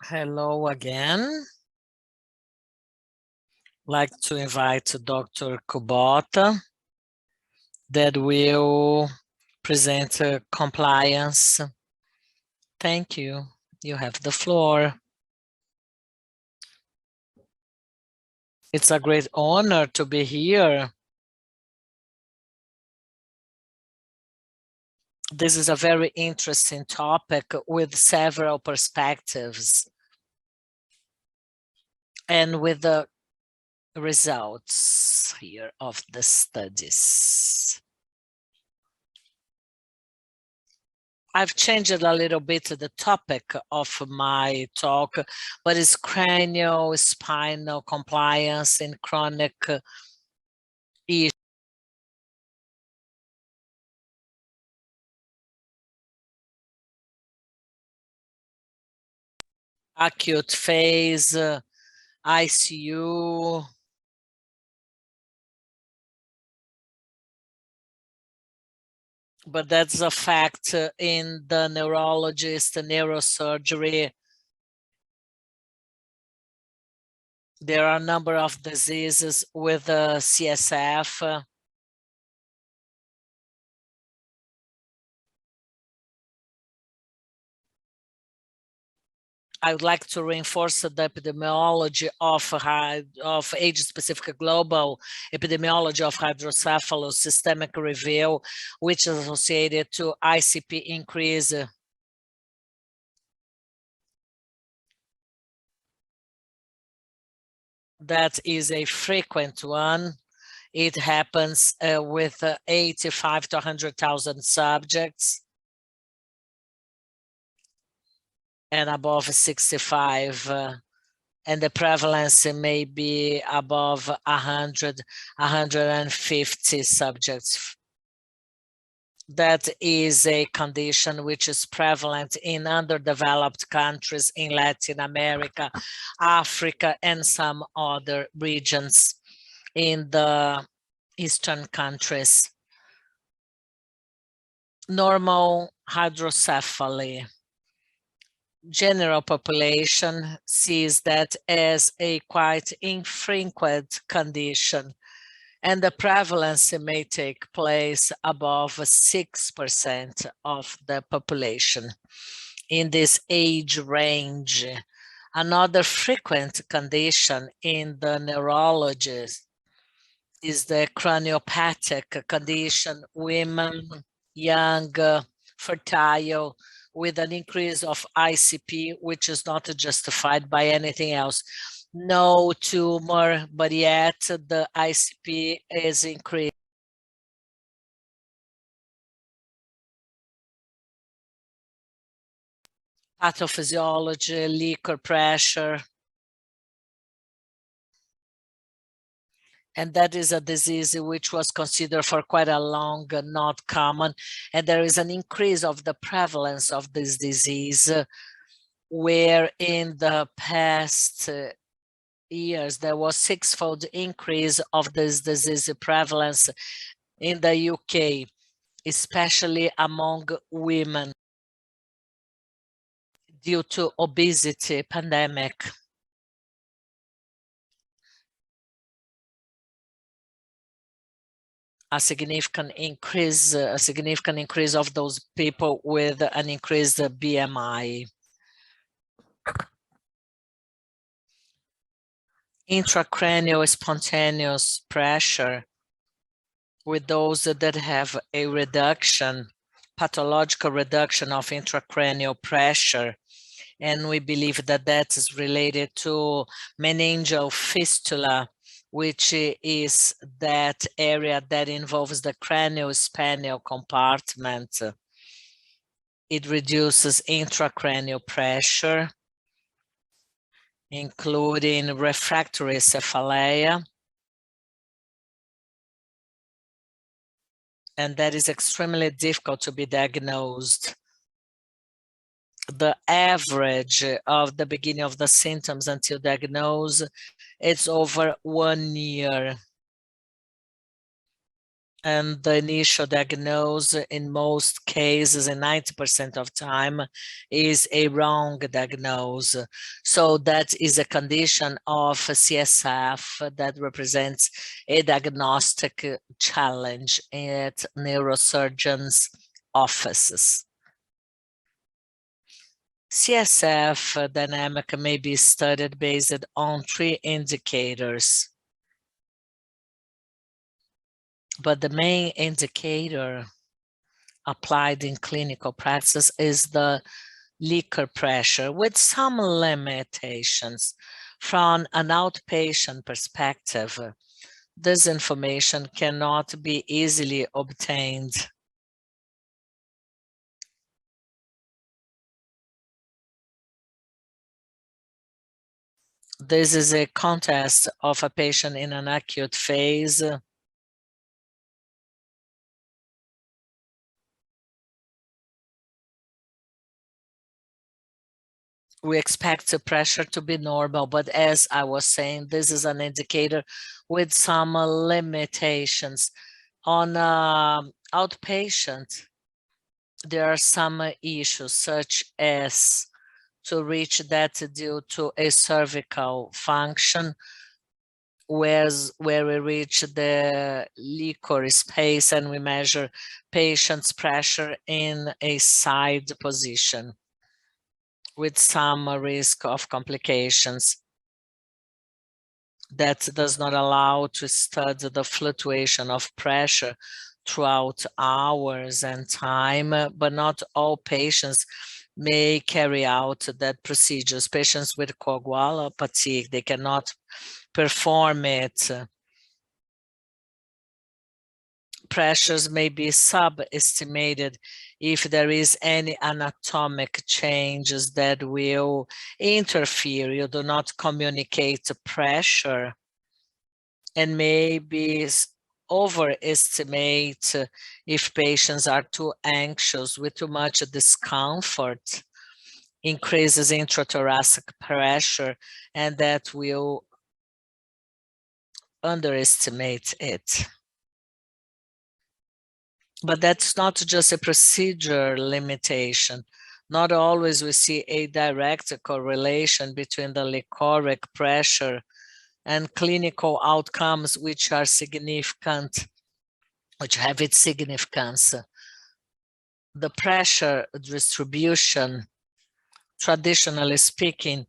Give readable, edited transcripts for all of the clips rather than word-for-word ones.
Hello again. Like to invite Dr. Kubota that will present compliance. Thank you. You have the floor. It's a great honor to be here. This is a very interesting topic with several perspectives and with the results here of the studies. I've changed a little bit the topic of my talk, but it's cranial spinal compliance in chronic issues. Acute phase, ICU. But that's a fact in the neurologist, neurosurgery. There are a number of diseases with CSF. I would like to reinforce the epidemiology of age-specific global epidemiology of hydrocephalus systemic review, which is associated to ICP increase. That is a frequent one. It happens with 85 to 100,000 subjects and above 65. And the prevalence may be above 100, 150 subjects. That is a condition which is prevalent in underdeveloped countries in Latin America, Africa, and some other regions in the Eastern countries. Normal hydrocephaly. General population sees that as a quite infrequent condition, and the prevalence may take place above 6% of the population in this age range. Another frequent condition in the neurologist is the craniopathic condition, women, young, fertile, with an increase of ICP, which is not justified by anything else. No tumor, but yet the ICP is increased. Pathophysiology, liquor pressure. And that is a disease which was considered for quite a long, not common. And there is an increase of the prevalence of this disease, where in the past years, there was six-fold increase of this disease prevalence in the UK, especially among women due to obesity pandemic. A significant increase of those people with an increased BMI. Intracranial spontaneous pressure with those that have a reduction, pathological reduction of intracranial pressure. And we believe that that is related to meningeal fistula, which is that area that involves the cranial-spinal compartment. It reduces intracranial pressure, including refractory cephalea. And that is extremely difficult to be diagnosed. The average of the beginning of the symptoms until diagnosis, it's over 1 year. And the initial diagnosis in most cases, in 90% of time, is a wrong diagnosis. So that is a condition of CSF that represents a diagnostic challenge at neurosurgeons' offices. CSF dynamic may be studied based on 3 indicators. But the main indicator applied in clinical practice is the liquor pressure, with some limitations. From an outpatient perspective, this information cannot be easily obtained. This is a contest of a patient in an acute phase. We expect the pressure to be normal, but as I was saying, this is an indicator with some limitations. On outpatient, there are some issues such as to reach that due to a cervical function, where we reach the liquor space and we measure patient's pressure in a side position with some risk of complications. That does not allow to study the fluctuation of pressure throughout hours and time, but not all patients may carry out that procedures. Patients with coagulopathy, they cannot perform it. Pressures may be subestimated if there is any anatomic changes that will interfere. You do not communicate pressure, and maybe overestimate if patients are too anxious with too much discomfort, increases intrathoracic pressure, and that will underestimate it. But that's not just a procedure limitation. Not always we see a direct correlation between the liquoric pressure and clinical outcomes which are significant, which have its significance. The pressure distribution, traditionally speaking,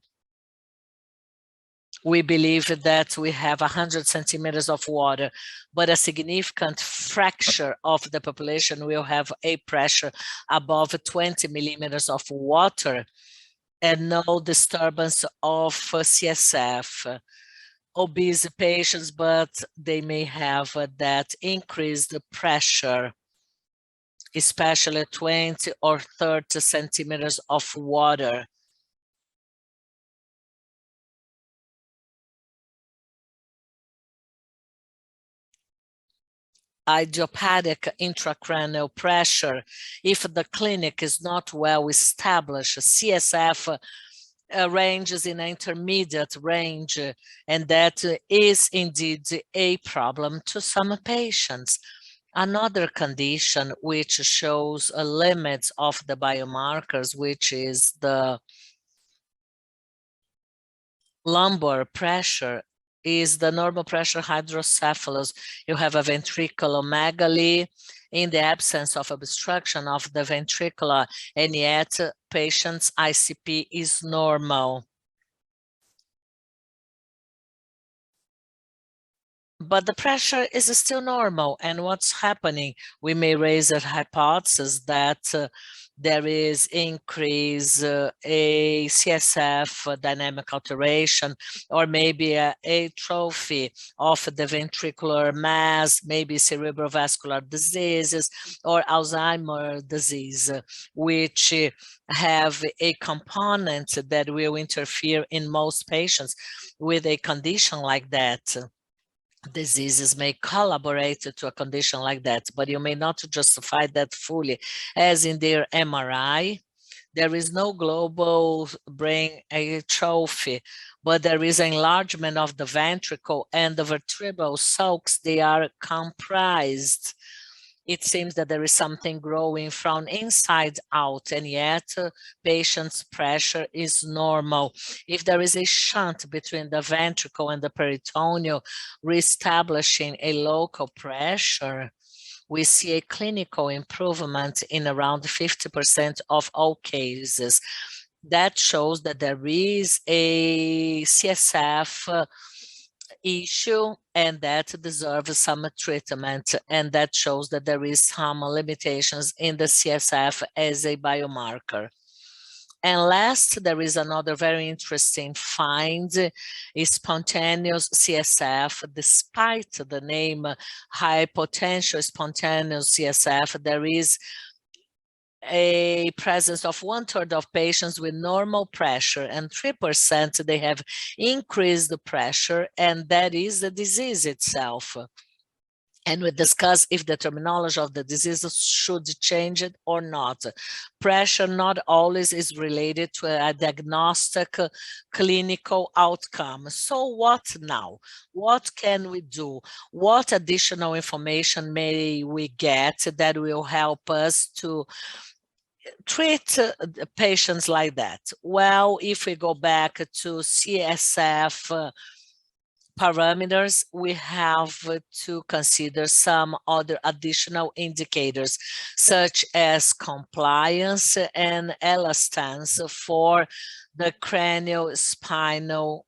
we believe that we have 100 centimeters of water, but a significant fraction of the population will have a pressure above 20 millimeters of water and no disturbance of CSF. Obese patients, but they may have that increased pressure, especially 20 or 30 centimeters of water. Idiopathic intracranial pressure, if the clinic is not well established, CSF ranges in intermediate range, and that is indeed a problem to some patients. Another condition which shows a limit of the biomarkers, which is the lumbar pressure, is the normal pressure hydrocephalus. You have a ventriculomegaly in the absence of obstruction of the ventricular, and yet patient's ICP is normal. But the pressure is still normal, and what's happening? We may raise a hypothesis that there is increase a CSF dynamic alteration, or maybe a atrophy of the ventricular mass, maybe cerebrovascular diseases or Alzheimer's disease, which have a component that will interfere in most patients with a condition like that. Diseases may collaborate to a condition like that, but you may not justify that fully, as in their MRI. There is no global brain atrophy, but there is enlargement of the ventricle and the vertebral sulcs, they are comprised. It seems that there is something growing from inside out, and yet patient's pressure is normal. If there is a shunt between the ventricle and the peritoneal, reestablishing a local pressure, we see a clinical improvement in around 50% of all cases. That shows that there is a CSF issue and that deserves some treatment, and that shows that there is some limitations in the CSF as a biomarker. And last, there is another very interesting find, is spontaneous CSF. Despite the name high potential spontaneous CSF, there is a presence of 1/3 of patients with normal pressure, and 3% they have increased the pressure, and that is the disease itself. And we discuss if the terminology of the disease should change it or not. Pressure not always is related to a diagnostic clinical outcome. So what now? What can we do? What additional information may we get that will help us to treat patients like that? Well, if we go back to CSF parameters, we have to consider some other additional indicators, such as compliance and elastance for the cranial spinal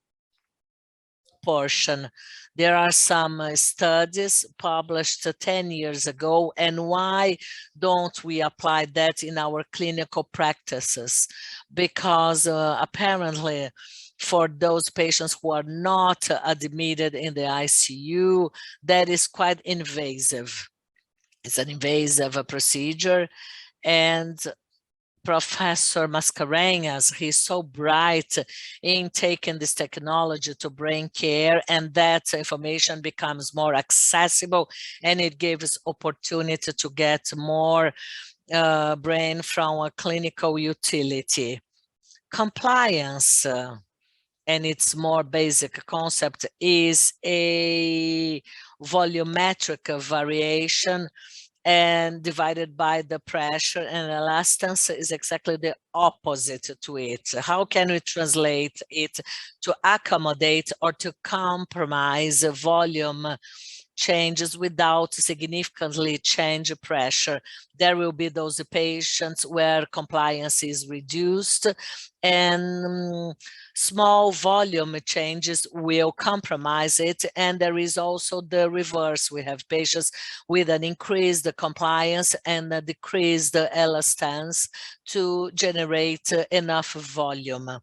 portion. There are some studies published 10 years ago, and why don't we apply that in our clinical practices? Because apparently for those patients who are not admitted in the ICU, that is quite invasive. It's an invasive procedure, and Professor Mascarenhas, he's so bright in taking this technology to brain care, and that information becomes more accessible, and it gives opportunity to get more brain from a clinical utility. Compliance, and its more basic concept, is a volumetric variation and divided by the pressure, and elastance is exactly the opposite to it. How can we translate it to accommodate or to compromise volume changes without significantly change pressure? There will be those patients where compliance is reduced, and small volume changes will compromise it. And there is also the reverse. We have patients with an increased compliance and a decreased elastance to generate enough volume.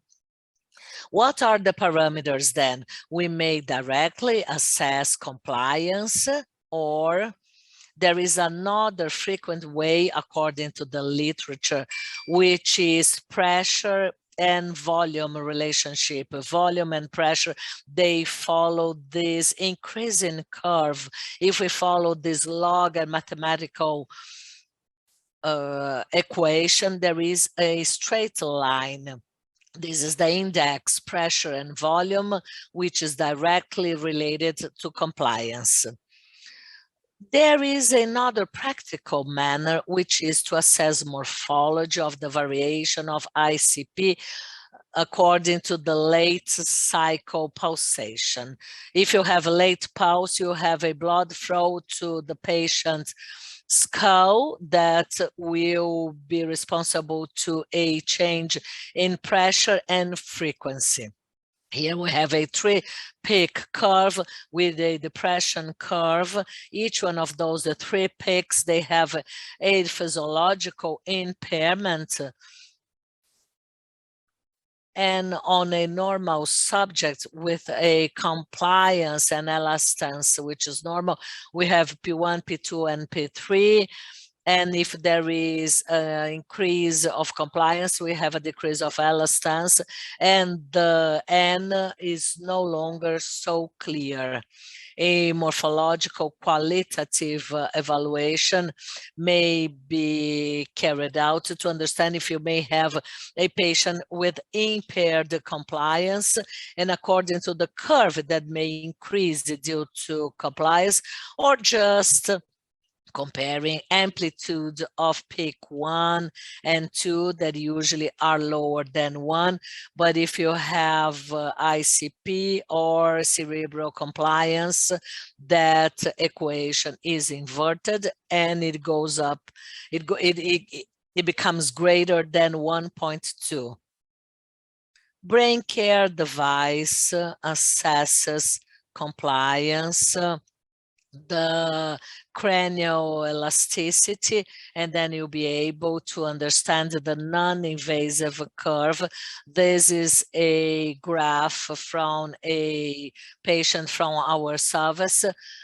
What are the parameters then? We may directly assess compliance, or there is another frequent way according to the literature, which is pressure and volume relationship. Volume and pressure, they follow this increasing curve. If we follow this log and mathematical equation, there is a straight line. This is the index, pressure and volume, which is directly related to compliance. There is another practical manner, which is to assess morphology of the variation of ICP according to the late cycle pulsation. If you have a late pulse, you have a blood flow to the patient's skull that will be responsible to a change in pressure and frequency. Here we have a three-peak curve with a depression curve. Each one of those, the three peaks, they have a physiological impairment. And on a normal subject with a compliance and elastance, which is normal, we have P1, P2, and P3. And if there is an increase of compliance, we have a decrease of elastance, and the N is no longer so clear. A morphological qualitative evaluation may be carried out to understand if you may have a patient with impaired compliance, and according to the curve that may increase due to compliance, or just comparing amplitude of peak 1 and 2 that usually are lower than 1. But if you have ICP or cerebral compliance, that equation is inverted and it goes up, it becomes greater than 1.2. Brain care device assesses compliance, the cranial elasticity, and then you'll be able to understand the non-invasive curve. This is a graph from a patient from our service,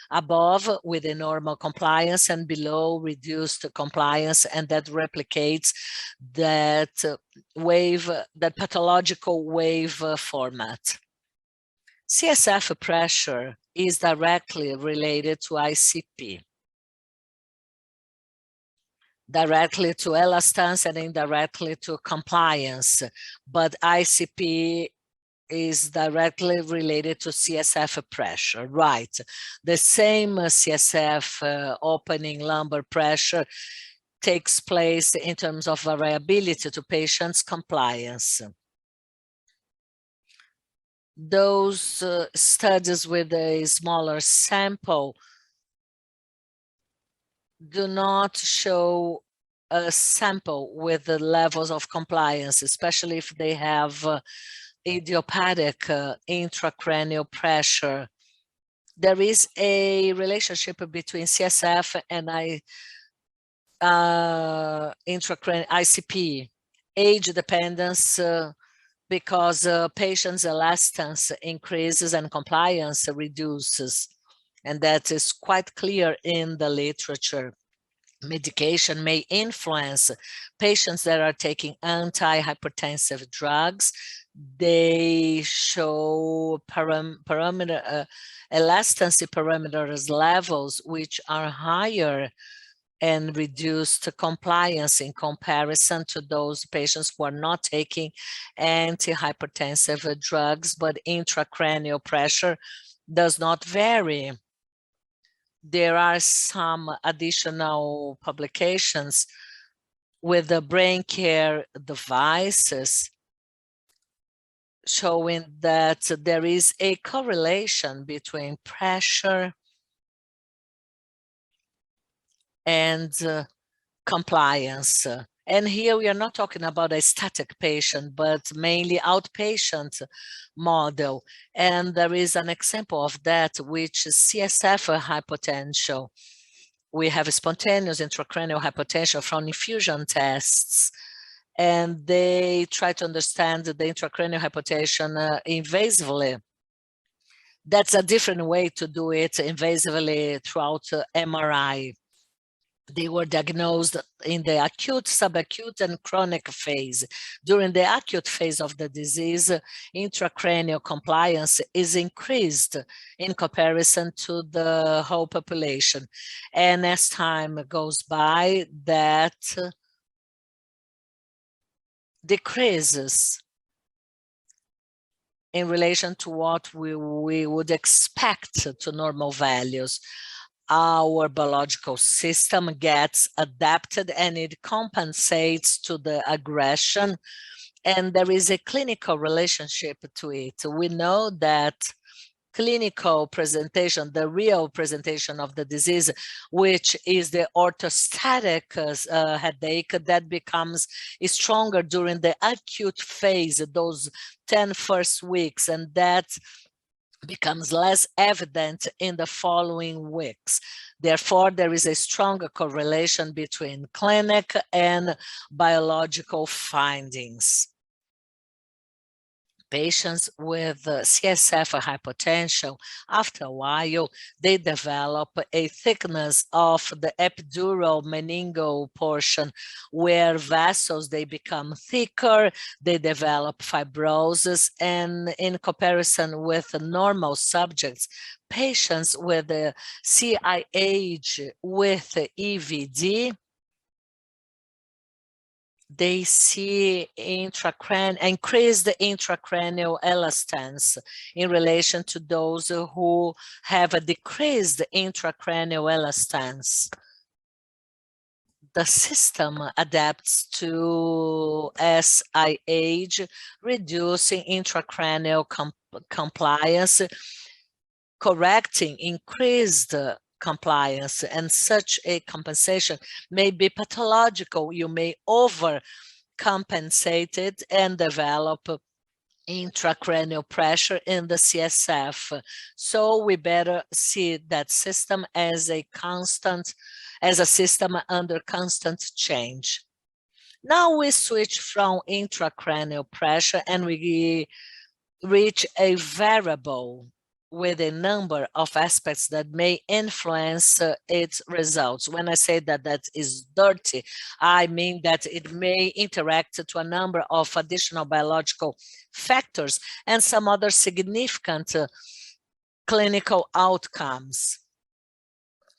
above with a normal compliance and below reduced compliance, and that replicates that wave, that pathological wave format. CSF pressure is directly related to ICP, directly to elastance and indirectly to compliance, but ICP is directly related to CSF pressure, right? The same CSF opening lumbar pressure takes place in terms of variability to patients' compliance. Those studies with a smaller sample do not show a sample with the levels of compliance, especially if they have idiopathic intracranial pressure. There is a relationship between CSF and intracranial ICP, age dependence, because patients' elastance increases and compliance reduces. And that is quite clear in the literature. Medication may influence patients that are taking antihypertensive drugs. They show elasticity parameters levels which are higher and reduced compliance in comparison to those patients who are not taking antihypertensive drugs, but intracranial pressure does not vary. There are some additional publications with the brain care devices showing that there is a correlation between pressure and compliance. And here we are not talking about a static patient, but mainly outpatient model. And there is an example of that, which is CSF hypotension. We have spontaneous intracranial hypotension from infusion tests, and they try to understand the intracranial hypotension invasively. That's a different way to do it invasively throughout MRI. They were diagnosed in the acute, subacute, and chronic phase. During the acute phase of the disease, intracranial compliance is increased in comparison to the whole population. And as time goes by, that decreases in relation to what we would expect to normal values. Our biological system gets adapted and it compensates to the aggression, and there is a clinical relationship to it. We know that clinical presentation, the real presentation of the disease, which is the orthostatic headache, that becomes stronger during the acute phase, those 10 first weeks, and that becomes less evident in the following weeks. Therefore, there is a stronger correlation between clinic and biological findings. Patients with CSF hypotension, after a while, they develop a thickness of the epidural meningeal portion where vessels, they become thicker, they develop fibrosis, and in comparison with normal subjects, patients with CIH with EVD, they see increased intracranial elastance in relation to those who have a decreased intracranial elastance. The system adapts to SIH, reducing intracranial compliance, correcting increased compliance, and such a compensation may be pathological. You may overcompensate it and develop intracranial pressure in the CSF. So we better see that system as a constant, as a system under constant change. Now we switch from intracranial pressure and we reach a variable with a number of aspects that may influence its results. When I say that that is dirty, I mean that it may interact to a number of additional biological factors and some other significant clinical outcomes.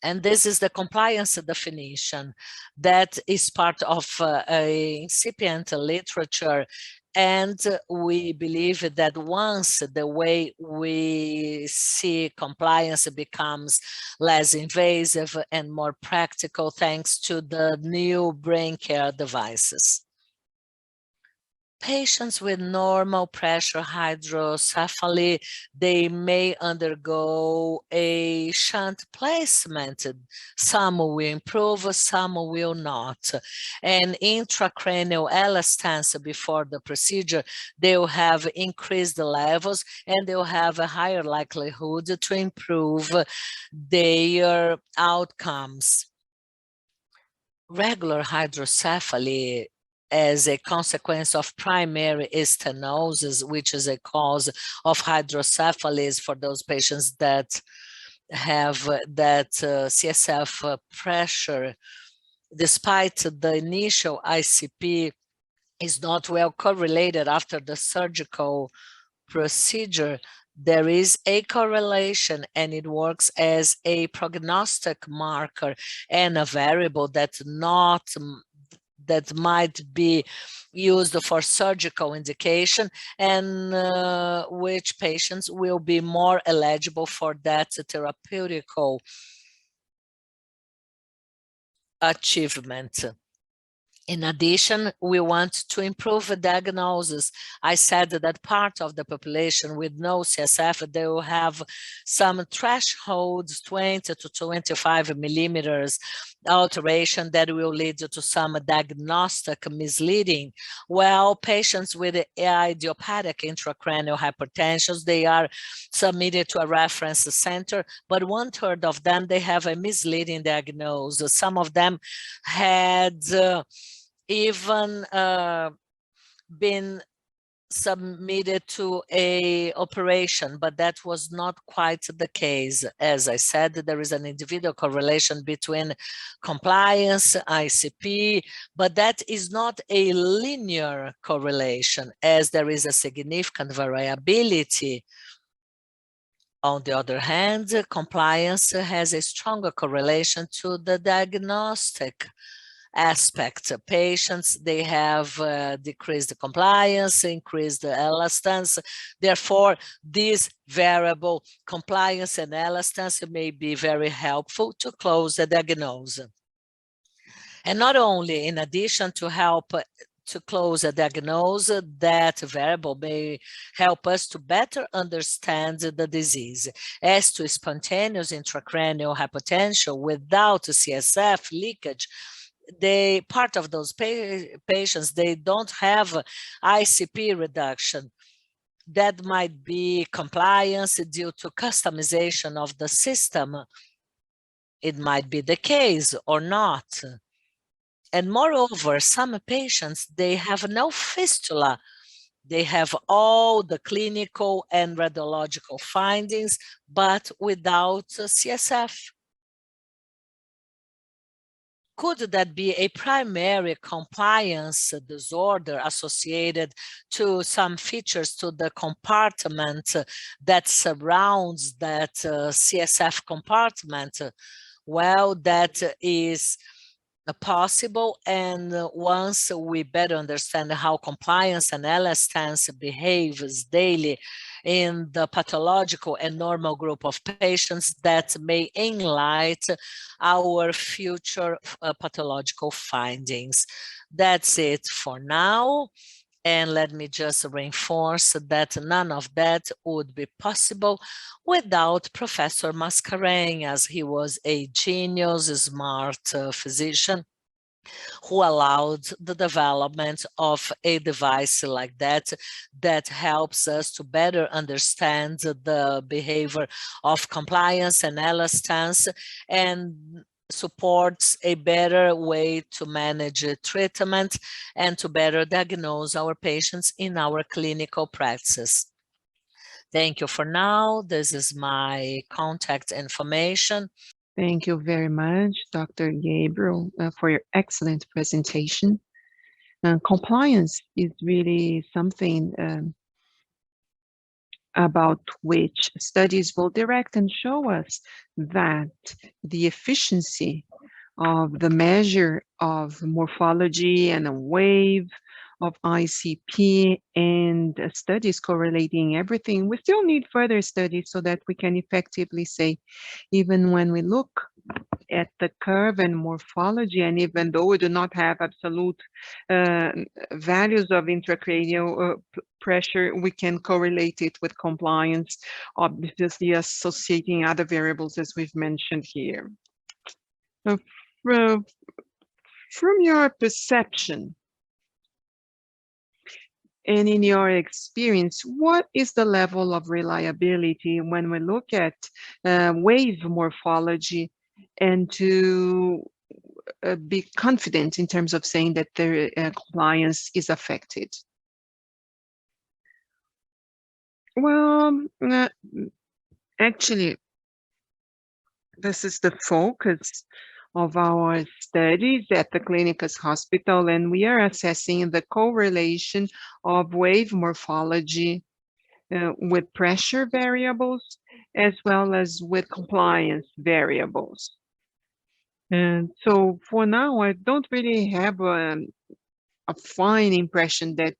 And this is the compliance definition that is part of a incipient literature. And we believe that once the way we see compliance becomes less invasive and more practical thanks to the new brain care devices. Patients with normal pressure hydrocephaly, they may undergo a shunt placement. Some will improve, some will not. And intracranial elastance before the procedure, they will have increased levels and they will have a higher likelihood to improve their outcomes. Regular hydrocephaly as a consequence of primary stenosis, which is a cause of hydrocephaly for those patients that have that CSF pressure, despite the initial ICP is not well correlated after the surgical procedure, there is a correlation and it works as a prognostic marker and a variable that might be used for surgical indication and which patients will be more eligible for that therapeutical achievement. In addition, we want to improve the diagnosis. I said that part of the population with no CSF, they will have some thresholds, 20 to 25 millimeters alteration that will lead to some diagnostic misleading. Well, patients with idiopathic intracranial hypertension, they are submitted to a reference center, but 1/3 of them, they have a misleading diagnosis. Some of them had even been submitted to a operation, but that was not quite the case. As I said, there is an individual correlation between compliance, ICP, but that is not a linear correlation as there is a significant variability. On the other hand, compliance has a stronger correlation to the diagnostic aspect. Patients, they have decreased compliance, increased elastance. Therefore, this variable compliance and elastance may be very helpful to close the diagnosis. And not only in addition to help to close a diagnosis, that variable may help us to better understand the disease. As to spontaneous intracranial hypotension without CSF leakage, part of those patients, they don't have ICP reduction. That might be compliance due to customization of the system. It might be the case or not. And moreover, some patients, they have no fistula They have all the clinical and radiological findings, but without CSF. Could that be a primary compliance disorder associated to some features to the compartment that surrounds that CSF compartment? Well, that is possible, and once we better understand how compliance and elastance behaves daily in the pathological and normal group of patients, that may enlight our future pathological findings. That's it for now. And let me just reinforce that none of that would be possible without Professor Mascarenhas. He was a genius, smart physician who allowed the development of a device like that, that helps us to better understand the behavior of compliance and elastance, and supports a better way to manage treatment and to better diagnose our patients in our clinical practice. Thank you for now. This is my contact information. Thank you very much, Dr. Gabriel, for your excellent presentation. Compliance is really something about which studies will direct and show us that the efficiency of the measure of morphology and a wave of ICP and studies correlating everything, we still need further studies so that we can effectively say, even when we look at the curve and morphology, and even though we do not have absolute values of intracranial pressure, we can correlate it with compliance, obviously associating other variables as we've mentioned here. From your perception and in your experience, what is the level of reliability when we look at wave morphology, and to be confident in terms of saying that their compliance is affected? Well, actually, this is the focus of our studies at the Clínicas Hospital, and we are assessing the correlation of wave morphology with pressure variables, as well as with compliance variables. And so for now, I don't really have a fine impression that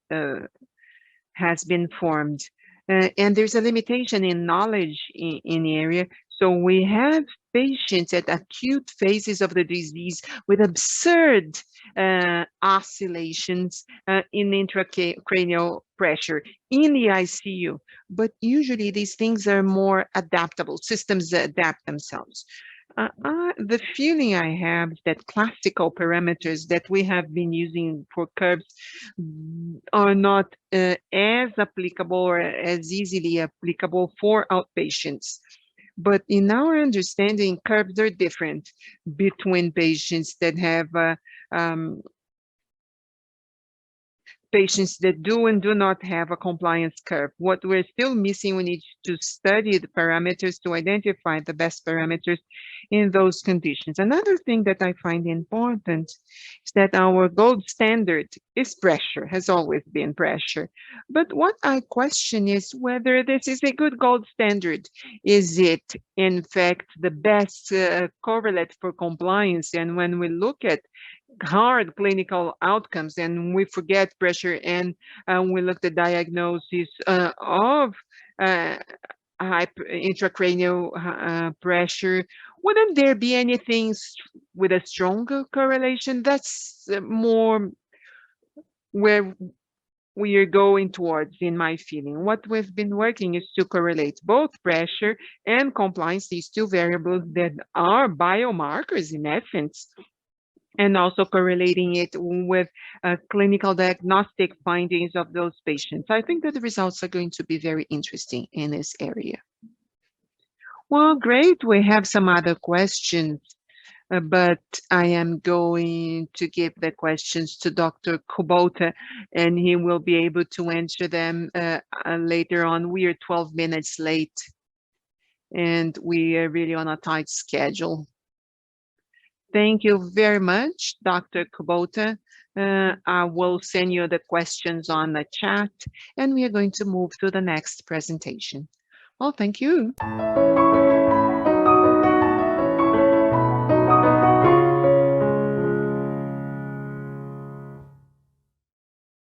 has been formed. And there's a limitation in knowledge in the area. So we have patients at acute phases of the disease with absurd oscillations in intracranial pressure in the ICU. But usually these things are more adaptable. Systems adapt themselves. The feeling I have is that classical parameters that we have been using for curves are not as applicable or as easily applicable for outpatients. But in our understanding, curves are different between patients that have patients that do and do not have a compliance curve. What we're still missing, we need to study the parameters to identify the best parameters in those conditions. Another thing that I find important is that our gold standard is pressure, has always been pressure. But what I question is whether this is a good gold standard. Is it, in fact, the best correlate for compliance? And when we look at hard clinical outcomes and we forget pressure, and we look at the diagnosis of intracranial pressure, wouldn't there be anything with a stronger correlation? That's more where we are going towards, in my feeling. What we've been working is to correlate both pressure and compliance, these two variables that are biomarkers in essence, and also correlating it with clinical diagnostic findings of those patients. I think that the results are going to be very interesting in this area. Well, great. We have some other questions but I am going to give the questions to Dr. Kubota, and he will be able to answer them later on. We are 12 minutes late, and we are really on a tight schedule. Thank you very much, Dr. Kubota. I will send you the questions on the chat, and we are going to move to the next presentation. Well, thank you.